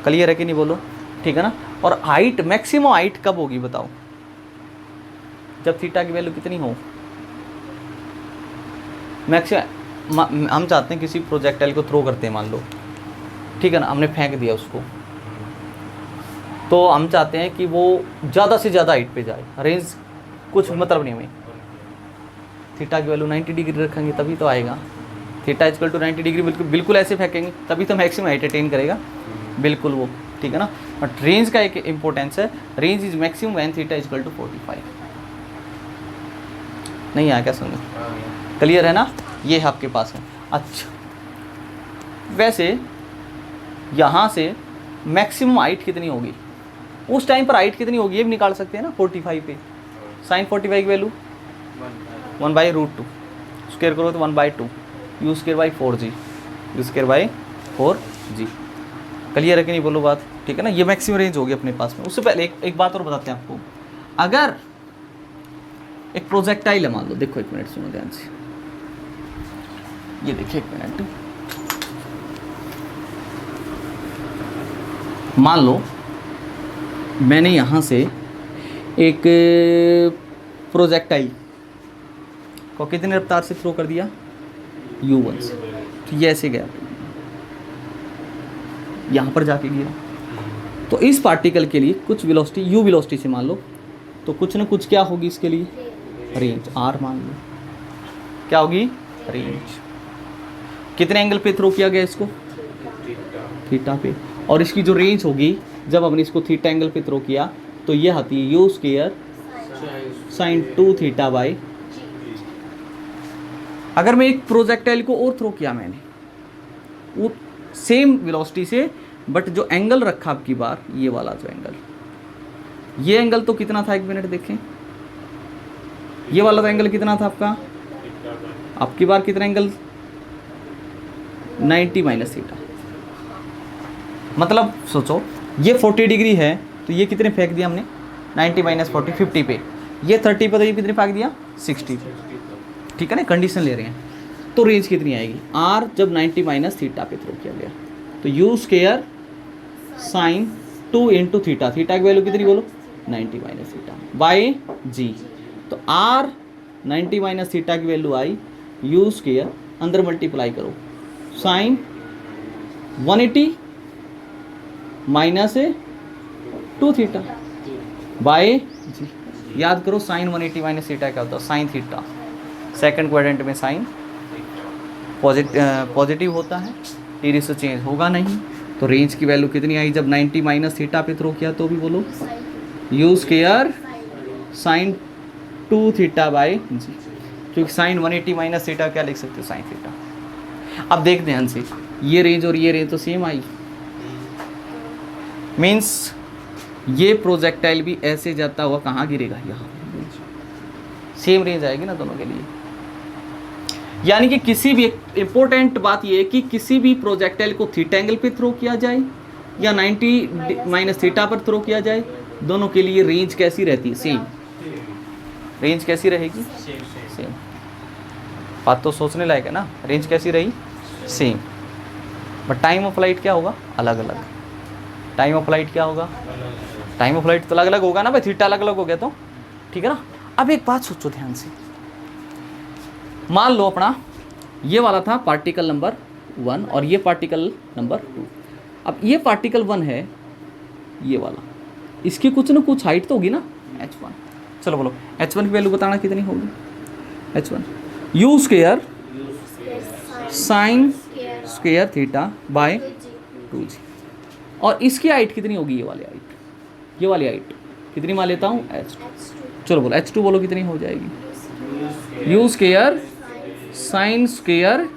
Clear है कि नहीं बोलो, ठीक है ना। और हाइट मैक्सिमम हाइट कब होगी बताओ, जब थीटा की वैल्यू कितनी हो मैक्सिमम। हम चाहते हैं किसी प्रोजेक्टाइल को थ्रो करते हैं, मान लो, ठीक है ना, हमने फेंक दिया उसको, तो हम चाहते हैं कि वो ज़्यादा से ज़्यादा हाइट पे जाए, रेंज कुछ मतलब नहीं हमें, थीटा की वैल्यू 90 डिग्री रखेंगे तभी तो आएगा, थीटा इक्वल टू 90 डिग्री, बिल्कुल ऐसे फेंकेंगे तभी तो मैक्सिमम हाइट अटेन करेगा, बिल्कुल वो, ठीक है ना। बट रेंज का एक इंपॉर्टेंस है, range is maximum when theta equal to 45। नहीं आया क्या समझो, क्लियर है ना, ये है आपके पास है। अच्छा, वैसे यहाँ से मैक्सिमम हाइट कितनी होगी, उस टाइम पर हाइट कितनी होगी ये भी निकाल सकते हैं ना 45 पे। साइन 45 की वैल्यू 1/√2, स्क्वायर करो तो 1/2, you square by 4g, you square by 4g। Clear है कि नहीं, बोलो बात, ठीक है ना। ये मैक्सिमम रेंज होगी अपने पास में। उससे पहले एक बात और बताते हैं आपको। अगर एक प्रोजेक्टाइल है, मान लो, देखो 1 मिनट सुनो ध्यान से, ये देखिए 1 मिनट, मान लो मैंने यहाँ से एक प्रोजेक्टाइल को कितनी रफ्तार से थ्रो कर दिया, u1 से, तो ये ऐसे गया, यहाँ पर जाके गिरा। तो इस पार्टिकल के लिए कुछ वेलोसिटी u वेलोसिटी से मान लो, तो कुछ ना कुछ क्या होगी इसके लिए, रेंज r मान लो, क्या होगी, रेंज। कितने एंगल पे थ्रो किया गया इसको, थीटा पे, और इसकी जो रेंज होगी जब हमने इसको थीटा एंगल पे थ्रो किया तो ये आती है u square sine 2 theta by. अगर मैं एक प्रोजेक्टाइल को और थ्रो किया मैंने वो सेम वेलोसिटी से, बट जो एंगल रखा आपकी बार, ये वाला जो एंगल, ये एंगल तो कितना था, 1 मिनट देखें, ये वाला तो एंगल कितना था आपका, आपकी बार कितना एंगल, 90 माइनस थीटा। मतलब सोचो ये 40 डिग्री है तो ये कितने फेंक दिया हमने, 90 माइनस 40 50 पे, ये 30 पे, तो ये कितने फेंक दिया, 60 पे, ठीक है ना, कंडीशन ले रहे हैं। तो रेंज कितनी आएगी, r जब 90 माइनस थीटा पे थ्रो किया गया तो u square sine 2 into theta, theta की वैल्यू कितनी बोलो, 90 माइनस थीटा बाई g। तो r 90 माइनस थीटा की वैल्यू आई, u स्क्वायर अंदर मल्टीप्लाई करो, साइन 180 माइनस 2 थीटा बाई जी। याद करो साइन 180 माइनस थीटा क्या होता है, साइन थीटा, सेकंड क्वाड्रेंट में साइन पॉजिटिव होता है, टेरिस से चेंज होगा नहीं। तो रेंज की वैल्यू कितनी आई जब 90 माइनस थीटा पे थ्रो किया, तो भी बोलो u square sine 2 theta by G, क्योंकि साइन 180 माइनस थीटा क्या लिख सकते हो, साइन थीटा। अब देख ध्यान से, ये रेंज और ये रेंज तो सेम आई, मीन्स ये प्रोजेक्टाइल भी ऐसे जाता हुआ कहाँ गिरेगा, यहाँ, सेम रेंज आएगी ना दोनों के लिए। यानी कि किसी भी, इंपॉर्टेंट बात ये है कि किसी भी प्रोजेक्टाइल को थीटा एंगल पे थ्रो किया जाए या 90 माइनस थीटा पर थ्रो किया जाए, दोनों के लिए रेंज कैसी रहती है, सेम। रेंज कैसी रहेगी, सेम। बात तो सोचने लायक है ना, रेंज कैसी रही, same, but time of flight क्या होगा, अलग अलग। टाइम ऑफ फ्लाइट क्या होगा, टाइम ऑफ फ्लाइट तो अलग अलग होगा ना भाई, थीटा अलग अलग हो गया तो, ठीक है ना। अब एक बात सोचो ध्यान से, मान लो अपना ये वाला था पार्टिकल नंबर 1 और ये पार्टिकल नंबर 2। अब ये पार्टिकल 1 है, ये वाला, इसकी कुछ ना कुछ हाइट तो होगी ना, h1। चलो बोलो h1 की वैल्यू बताना कितनी होगी, h1 u square sine square theta by 2g। और इसकी हाइट कितनी होगी, ये वाली हाइट, ये वाली हाइट कितनी मान लेता हूँ, h2। चलो बोलो h2 बोलो कितनी हो जाएगी, u square sine square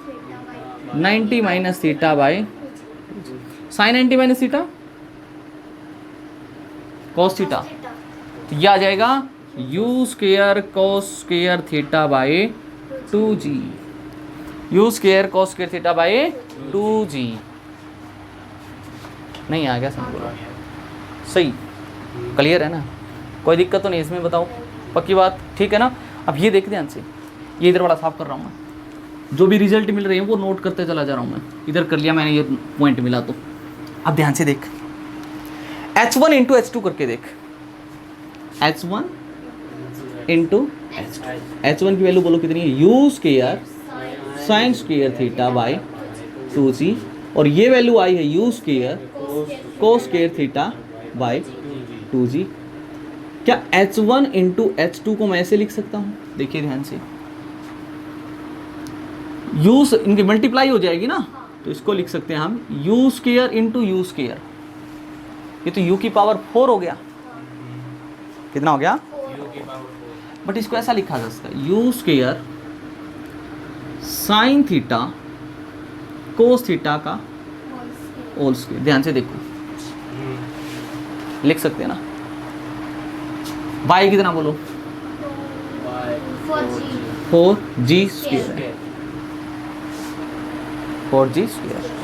90 minus theta by sine 90 minus theta cos theta, तो यह आ जाएगा u square cos square theta by 2g, u square cos square theta by 2g। नहीं आ गया समझ, सही, क्लियर है ना, कोई दिक्कत तो नहीं इसमें, बताओ पक्की बात, ठीक है ना। अब ये देख ध्यान से, ये इधर वाला साफ कर रहा हूँ मैं, जो भी रिजल्ट मिल रहे हैं वो नोट करते चला जा रहा हूँ मैं, इधर कर लिया मैंने, ये पॉइंट मिला तो। अब ध्यान से देख, h1 इंटू h2 करके देख, h1 इंटू h1 की वैल्यू बोलो कितनी है, u square sine square theta by 2g, और ये वैल्यू आई है u square cos square theta by 2g। क्या h1 इंटू h2 को मैं ऐसे लिख सकता हूँ, देखिए ध्यान से, u इनकी मल्टीप्लाई हो जाएगी ना, तो इसको लिख सकते हैं हम u square into you square, ये तो u की पावर 4 हो गया, कितना हो गया, बट इसको ऐसा लिखा जा सकता है u square sine theta cos theta का होल स्क्वायर। ध्यान से देखो, लिख सकते हैं ना। y कितना बोलो, 4g स्क्वायर है, 4g स्क्वायर।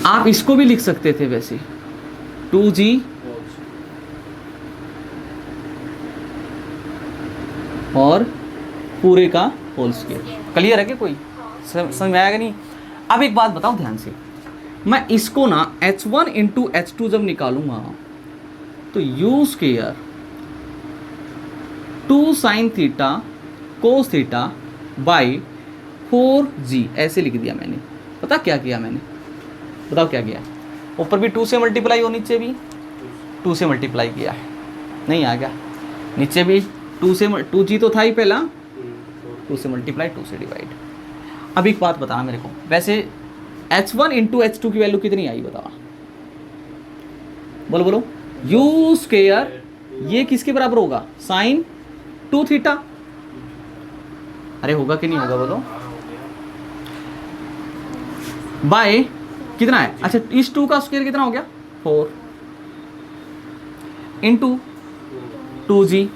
आप इसको भी लिख सकते थे वैसे, 2g और पूरे का होल स्क्वायर। क्लियर है कि कोई समझ में आएगा नहीं। अब एक बात बताओ ध्यान से, मैं इसको ना h1 इंटू h2 जब निकालूंगा तो u square 2 sine theta cos theta by 4g ऐसे लिख दिया मैंने। पता क्या किया मैंने, बताओ क्या किया, ऊपर भी 2 से मल्टीप्लाई और नीचे भी 2 से मल्टीप्लाई किया है, नहीं आ गया, नीचे भी 2 से 2g तो था ही पहला, 2 से मल्टीप्लाई 2 से डिवाइड। अब एक बात बताना मेरे को, वैसे h1 इंटू h2 की वैल्यू कितनी आई बताओ, बोलो बोलो। u स्क्वायर ये किसके बराबर होगा, साइन 2 थीटा। अरे होगा कि नहीं होगा बोलो, बाय कितना है, अच्छा इस 2 का स्क्वायर कितना हो गया 4 इंटू 2g,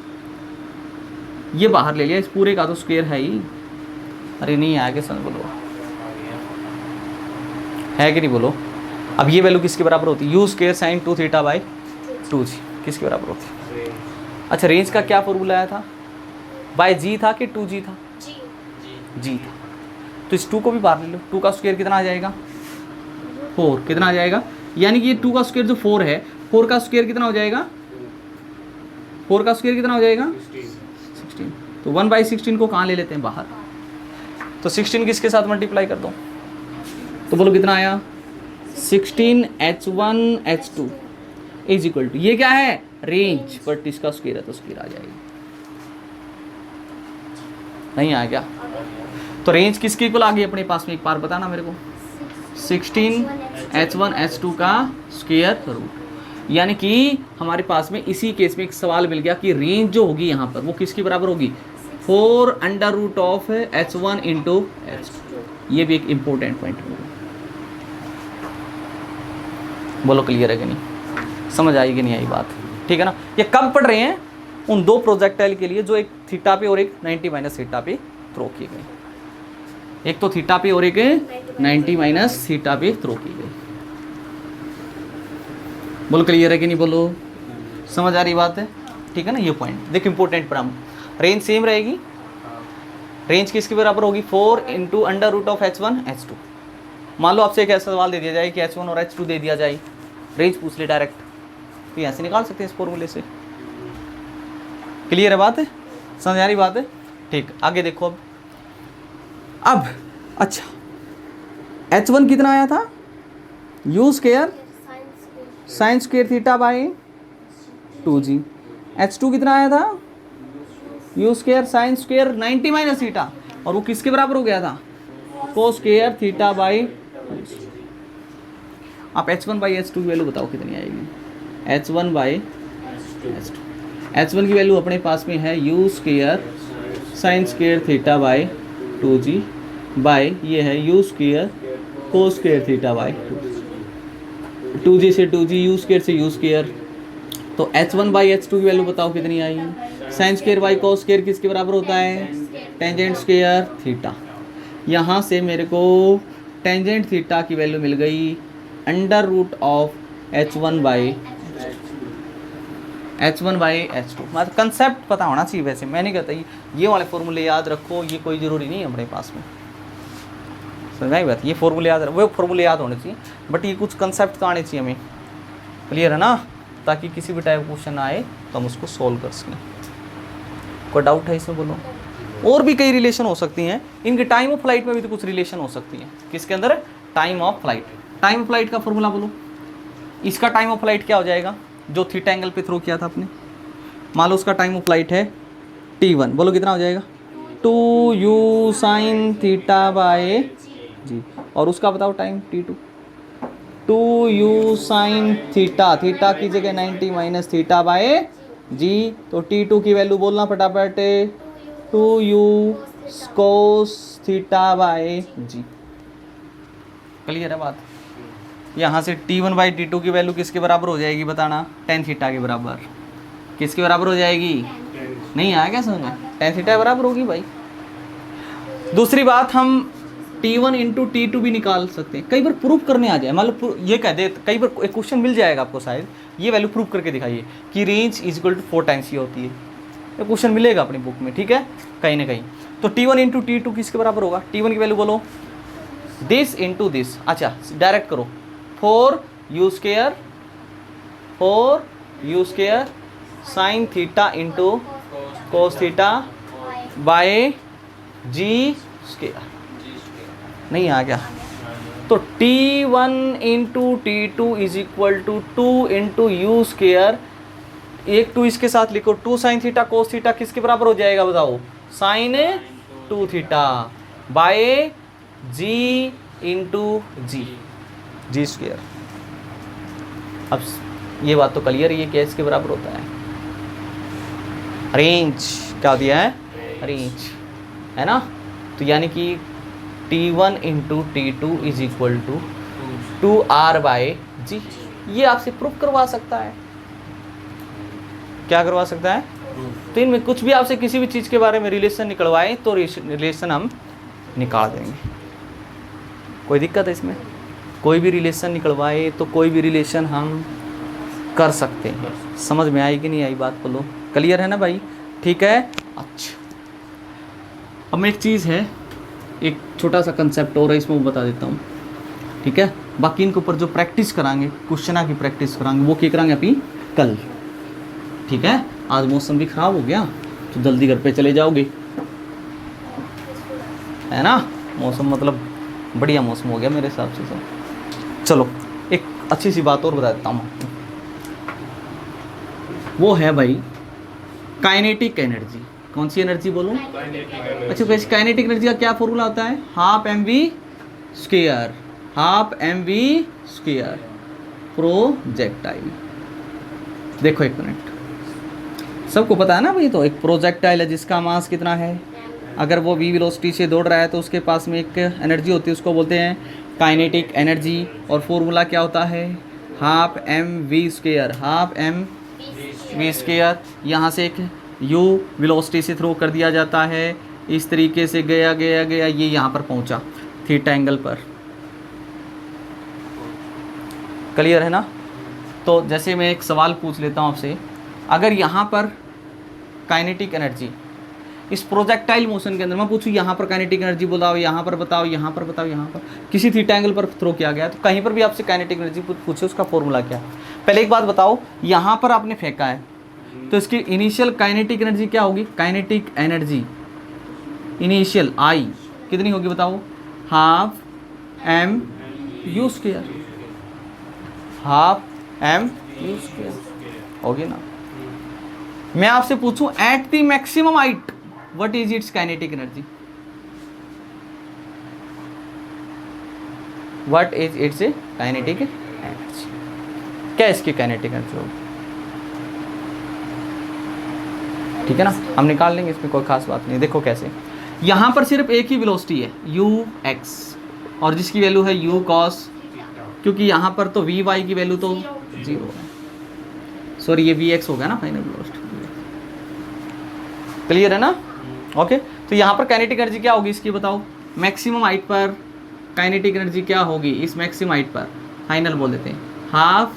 ये बाहर ले लिया, इस पूरे का तो स्क्वायर है ही। अरे नहीं आया क्या, समझ बोलो है कि नहीं बोलो। अब ये वैल्यू किसके बराबर होती है, U square sine 2 theta by 2g किसके बराबर होती है। अच्छा रेंज का क्या फॉर्मूला आया था, बाय जी था कि 2g था, जी था, तो इस 2 को भी बाहर ले लो, 2 का स्क्वायर कितना आ जाएगा 4, कितना आ जाएगा, यानी कि ये 2 का स्क्वायर जो 4 है, 4 का स्क्वायर कितना हो जाएगा, 4 का स्क्वायर कितना हो जाएगा 16। तो 1/16 को कहाँ ले लेते हैं बाहर, तो 16 किसके साथ मल्टीप्लाई कर दो, तो बोलो कितना आया 16h1 h2 is equal to, ये क्या है रेंज, बट इसका स्क्वायर है तो स्क्वायर आ जाएगी, नहीं आ गया। तो रेंज किसके इक्वल आ गई अपने पास में, एक बार बताना मेरे को, 16h1 h2 का स्क्वायर रूट। यानी कि हमारे पास में इसी केस में एक सवाल मिल गया कि रेंज जो होगी यहाँ पर वो किसकी बराबर होगी, 4 under root of h1 into h2। ये भी एक इंपॉर्टेंट पॉइंट है, बोलो क्लियर है कि नहीं, समझ आई कि नहीं आई बात, ठीक है ना। ये कब पढ़ रहे हैं, उन 2 प्रोजेक्टाइल के लिए जो एक थीटा पे और एक 90 माइनस थीटा पे थ्रो किए गए, एक तो थीटा पे और एक 90 माइनस थीटा पे थ्रो की गई। बोलो क्लियर है कि नहीं, बोलो समझ आ रही बात है, ठीक है ना। ये पॉइंट देख इंपॉर्टेंट, पर हम रेंज सेम रहेगी, रेंज किसके बराबर होगी 4 into under root of h1 h2। मान लो आपसे एक ऐसा सवाल दे दिया जाए कि h1 और h2 दे दिया जाए, रेंज पूछ ले डायरेक्ट, तो यहाँ से निकाल सकते हैं इस फॉर्मूले से। क्लियर है बात है, समझ आ रही बात है, ठीक। आगे देखो अब अच्छा h1 कितना आया था, u square sine square theta by 2g, h2 कितना आया था, u square sine square 90 minus theta, और वो किसके बराबर हो गया था, कोस स्क्वायर थीटा बाई। आप h1 बाई h2 की वैल्यू बताओ कितनी आएगी, h1 बाई h2, h1 की वैल्यू अपने पास में है u square sine square theta by 2g by ये है u square cos square theta by 2g से 2g, u स्क्वायर से u स्क्वायर। तो h1 बाई h2 की वैल्यू बताओ कितनी आई, sine square by cos square किसके बराबर होता है, टेंजेंट स्क्वायर थीटा। यहाँ से मेरे को टेंजेंट थीटा की वैल्यू मिल गई under root of h1 by h2। मतलब कंसेप्ट पता होना चाहिए, वैसे मैं नहीं कहता ये वाले फॉर्मूले याद रखो, ये कोई ज़रूरी नहीं है अपने पास में, समझ आई बात। ये फॉर्मूले याद, वो फॉर्मूले याद होने चाहिए, बट ये कुछ कंसेप्ट तो आने चाहिए हमें, क्लियर है ना, ताकि किसी भी टाइप का क्वेश्चन आए तो हम उसको सोल्व कर सकें। कोई डाउट है इसमें बोलो। और भी कई रिलेशन हो सकती हैं इनके, टाइम ऑफ फ्लाइट में भी तो कुछ रिलेशन हो सकती है, किसके अंदर, time of flight. Time of flight का फॉर्मूला बोलो, इसका टाइम ऑफ फ्लाइट क्या हो जाएगा, जो थीटा एंगल पे थ्रो किया था आपने, मान लो उसका टाइम ऑफ फ्लाइट है t1, बोलो कितना हो जाएगा 2u साइन थीटा बाय जी, और उसका बताओ time t2, 2u sine theta, theta की जगह 90 माइनस थीटा बाय जी, तो t2 की वैल्यू बोलना फटाफट 2u cos theta by G. Clear है बात, यहाँ से T1/T2 की वैल्यू किसके बराबर हो जाएगी बताना, tan थीटा के बराबर। किसके बराबर हो जाएगी, नहीं आया क्या समझ में, tan थीटा बराबर होगी भाई। दूसरी बात, हम T1 इंटू T2 भी निकाल सकते हैं, कई बार प्रूफ करने आ जाए, मतलब ये कह दे, कई बार एक क्वेश्चन मिल जाएगा आपको शायद, ये वैल्यू प्रूफ करके दिखाइए कि range is equal to 4 times ये होती है, ये क्वेश्चन मिलेगा अपनी बुक में, ठीक है, कहीं ना कहीं। तो T1 इंटू T2 किसके बराबर होगा, T1 की वैल्यू बोलो, दिस इंटू दिस, अच्छा डायरेक्ट करो, 4u square sine theta into cos theta by G square, नहीं आ गया। तो T1 into T2 is equal to 2 into U square, एक 2 इसके साथ लिखो, 2 साइन थीटा कोस थीटा किसके बराबर हो जाएगा बताओ, sine 2 theta by G into G square. अब ये बात तो क्लियर, ये क्या इसके बराबर होता है, रेंज, क्या दिया है, रेंज, है ना। तो यानी कि T1 into T2 is equal to 2R/G, ये आपसे प्रूफ करवा सकता है, क्या करवा सकता है, तो इनमें कुछ भी आपसे किसी भी चीज़ के बारे में रिलेशन निकलवाए तो रिलेशन हम निकाल देंगे, कोई दिक्कत है इसमें, कोई भी रिलेशन निकलवाए तो कोई भी रिलेशन हम कर सकते हैं। समझ में आई कि नहीं आई बात, बोलो, क्लियर है ना भाई, ठीक है। अच्छा, अब मैं एक चीज़ है, एक छोटा सा कंसेप्ट और है, इसमें वो बता देता हूँ, ठीक है। बाकी इनके ऊपर जो प्रैक्टिस कराएंगे, क्वेश्चन की प्रैक्टिस कराएंगे, वो क्या कराएंगे अभी कल, ठीक है। आज मौसम भी ख़राब हो गया तो जल्दी घर पे चले जाओगे, है ना, मौसम मतलब बढ़िया मौसम हो गया मेरे हिसाब से। चलो एक अच्छी सी बात और बता देता हूँ, वो है भाई काइनेटिक एनर्जी। कौन सी एनर्जी बोलो, अच्छा वैसे काइनेटिक एनर्जी का क्या फॉर्मूला होता है, हाफ mv स्क्वायर प्रोजेक्टाइल। देखो एक मिनट, सबको पता है ना भाई, तो एक प्रोजेक्टाइल है जिसका मास कितना है, अगर वो v वेलोसिटी से दौड़ रहा है तो उसके पास में एक एनर्जी होती है, उसको बोलते हैं काइनेटिक एनर्जी, और फॉर्मूला क्या होता है, हाफ mv स्क्वायर। यहाँ से एक u वेलोसिटी से थ्रो कर दिया जाता है, इस तरीके से गया, ये यहाँ पर पहुँचा थीटा एंगल पर, क्लियर है ना। तो जैसे मैं एक सवाल पूछ लेता हूँ आपसे, अगर यहाँ पर काइनेटिक एनर्जी इस प्रोजेक्टाइल मोशन के अंदर, मैं पूछूँ यहाँ पर काइनेटिक एनर्जी बताओ, यहाँ पर बताओ, यहाँ पर बताओ, यहाँ पर किसी थीटा एंगल पर थ्रो किया गया, तो कहीं पर भी आपसे काइनेटिक एनर्जी पूछे, उसका फॉर्मूला क्या है। पहले एक बात बताओ, यहाँ पर आपने फेंका है तो इसकी इनिशियल काइनेटिक एनर्जी क्या होगी, काइनेटिक एनर्जी इनिशियल आई कितनी होगी बताओ, half mv square, half mv square होगी ना। मैं आपसे पूछूं eight the maximum height what is it's kinetic energy, what is it's kinetic energy, क्या इसकी काइनेटिक एनर्जी होगी, ठीक है ना, हम निकाल लेंगे, इसमें कोई खास बात नहीं। देखो कैसे, यहाँ पर सिर्फ एक ही वेलोसिटी है ux, और जिसकी वैल्यू है u cos, क्योंकि यहाँ पर तो vy की वैल्यू तो 0 है, सॉरी ये vx हो गया ना फाइनल वेलोसिटी, क्लियर है ना, ओके। तो यहाँ पर काइनेटिक एनर्जी क्या होगी इसकी बताओ, मैक्सिमम हाइट पर काइनेटिक एनर्जी क्या होगी, इस मैक्सिमम हाइट पर फाइनल बोल देते हैं हाफ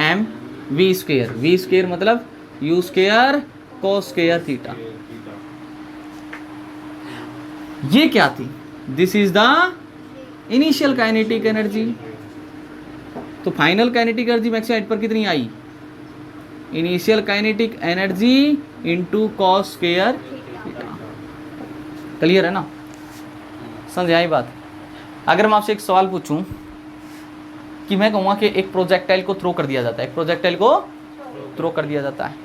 mv स्क्वायर मतलब u square cos square theta. ये क्या थी, this is the initial kinetic energy. तो final kinetic energy maximum height पर कितनी आई, initial kinetic energy into cos square theta, clear है ना, समझ आई बात। अगर मैं आपसे एक सवाल पूछूं कि मैं कहूँगा कि एक प्रोजेक्टाइल को थ्रो कर दिया जाता है, एक प्रोजेक्टाइल को थ्रो कर दिया जाता है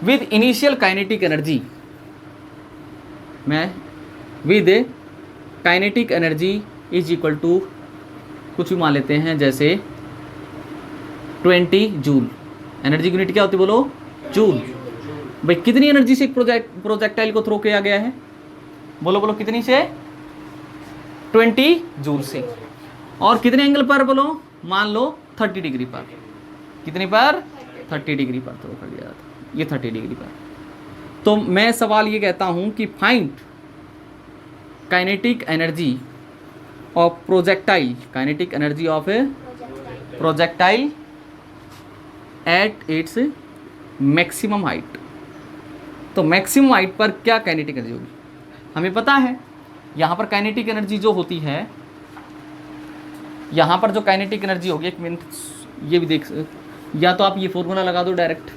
विद इनिशियल काइनेटिक एनर्जी, मैं with kinetic energy is equal to कुछ भी मान लेते हैं, जैसे 20 जूल, एनर्जी की यूनिट क्या होती है बोलो, जूल। भाई कितनी एनर्जी से एक प्रोजेक्टाइल को थ्रो किया गया है, बोलो कितनी से, 20 जूल से, और कितने एंगल पर बोलो, मान लो 30 डिग्री पर, कितनी पर, 30 डिग्री पर थ्रो कर दिया जाता है, ये 30 डिग्री पर। तो मैं सवाल ये कहता हूं कि find kinetic energy of projectile, kinetic energy of A projectile at its maximum height. तो मैक्सिमम हाइट पर क्या काइनेटिक एनर्जी होगी, हमें पता है। यहाँ पर काइनेटिक एनर्जी जो होती है, यहाँ पर जो काइनेटिक एनर्जी होगी, एक मिनट ये भी देख, या तो आप ये फॉर्मूला लगा दो डायरेक्ट,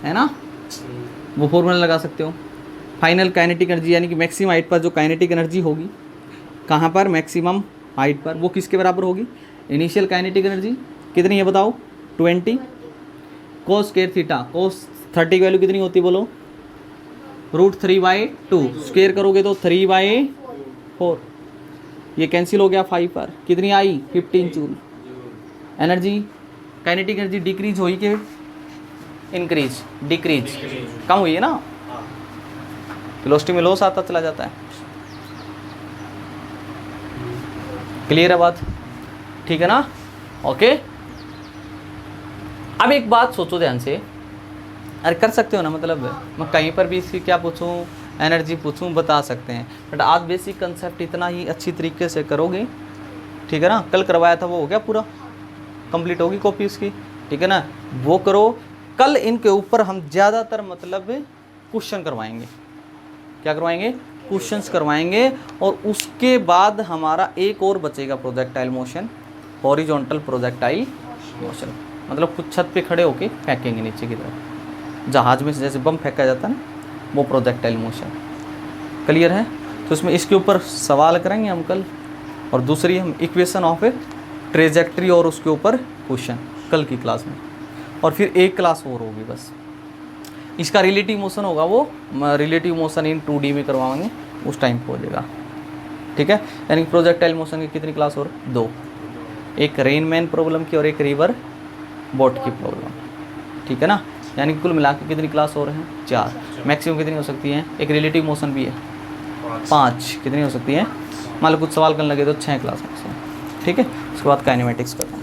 है ना, वो फॉर्मूला लगा सकते हो। फाइनल काइनेटिक एनर्जी यानी कि मैक्सिमम हाइट पर जो काइनेटिक एनर्जी होगी, कहाँ पर, मैक्सिमम हाइट पर, वो किसके बराबर होगी, इनिशियल काइनेटिक एनर्जी कितनी है बताओ, 20 कोस स्क्वायर थीटा, कोस 30 की वैल्यू कितनी होती है बोलो, √3/2, स्क्वायर करोगे तो 3/4, ये कैंसिल हो गया 5 पर, कितनी आई 15 joule. Energy, kinetic energy decrease हुई कि इंक्रीज, डिक्रीज, कम हुई है ना, वेलोसिटी में लॉस आता चला जाता है। क्लियर है बात, ठीक है ना, ओके। अब एक बात सोचो ध्यान से, अरे कर सकते हो ना, मतलब मैं कहीं पर भी इसकी क्या पूछूं, एनर्जी पूछूं, बता सकते हैं, बट आज बेसिक कंसेप्ट इतना ही अच्छी तरीके से करोगे, ठीक है ना। कल करवाया था वो हो गया पूरा, कंप्लीट होगी कॉपी उसकी, ठीक है ना, वो करो। कल इनके ऊपर हम ज़्यादातर मतलब क्वेश्चन करवाएंगे, क्या करवाएंगे, क्वेश्चंस करवाएंगे। और उसके बाद हमारा एक और बचेगा projectile motion, horizontal projectile motion, मतलब कुछ छत पे खड़े होके फेंकेंगे नीचे की तरफ, जहाज में से जैसे बम फेंका जाता है ना, वो प्रोजेक्टाइल मोशन। क्लियर है, तो इसमें इसके ऊपर सवाल करेंगे हम कल, और दूसरी हम इक्वेशन ऑफ ए ट्रेजेक्ट्री और उसके ऊपर क्वेश्चन कल की क्लास में, और फिर एक क्लास और होगी बस। इसका रिलेटिव मोशन होगा, वो रिलेटिव मोशन इन 2D में करवाएंगे, उस टाइम पे हो जाएगा, ठीक है। यानी प्रोजेक्टाइल मोशन की कितनी क्लास और, 2, एक रेनमैन प्रॉब्लम की और एक रिवर बोट की प्रॉब्लम, ठीक है ना। यानी कुल मिला के कितनी क्लास और हैं, 4। मैक्सिमम कितनी हो सकती हैं, एक रिलेटिव मोशन भी है 5, कितनी हो सकती है, मान लो कुछ सवाल करने लगे तो 6 क्लास मैक्सिमम, ठीक है। उसके बाद काइनेमेटिक्स करना।